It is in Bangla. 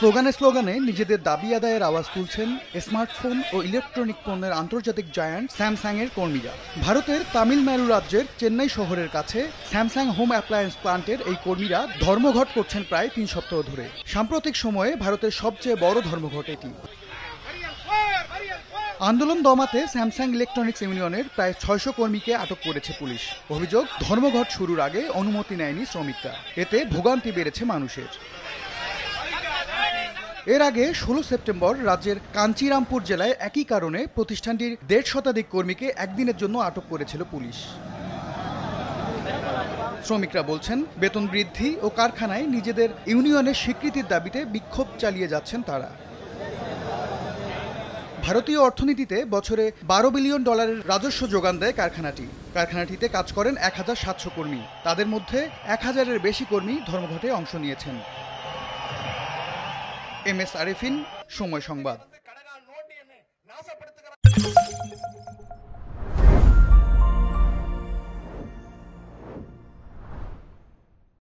স্লোগানে স্লোগানে নিজেদের দাবি আদায়ের আওয়াজ তুলছেন স্মার্টফোন ও ইলেকট্রনিক পণ্যের আন্তর্জাতিক জায়ান্ট স্যামসাং এর কর্মীরা। ভারতের তামিলনাড়ু রাজ্যের চেন্নাই শহরের কাছে স্যামসাং হোম অ্যাপ্লায়েন্স প্লান্টের এই কর্মীরা ধর্মঘট করছেন প্রায় ৩ সপ্তাহ ধরে। সাম্প্রতিক সময়ে ভারতের সবচেয়ে বড় ধর্মঘট এটি। আন্দোলন দমাতে স্যামসাং ইলেকট্রনিক্স ইউনিয়নের প্রায় ৬০০ কর্মীকে আটক করেছে পুলিশ। অভিযোগ, ধর্মঘট শুরুর আগে অনুমতি নেয়নি শ্রমিকরা। এতে ভোগান্তি বেড়েছে মানুষের। এর আগে ১৬ সেপ্টেম্বর রাজ্যের কাঞ্চিরামপুর জেলায় একই কারণে প্রতিষ্ঠানটির ১৫০ শতাধিক কর্মীকে একদিনের জন্য আটক করেছিল পুলিশ। শ্রমিকরা বলছেন, বেতন বৃদ্ধি ও কারখানায় নিজেদের ইউনিয়নের স্বীকৃতির দাবিতে বিক্ষোভ চালিয়ে যাচ্ছেন তারা। ভারতীয় অর্থনীতিতে বছরে $১২ বিলিয়ন রাজস্ব যোগান দেয় কারখানাটি। কারখানাটিতে কাজ করেন ১৭০০ কর্মী। তাদের মধ্যে ১০০০-এর বেশি কর্মী ধর্মঘটে অংশ নিয়েছেন। MS আরেফিন, সময় সংবাদ।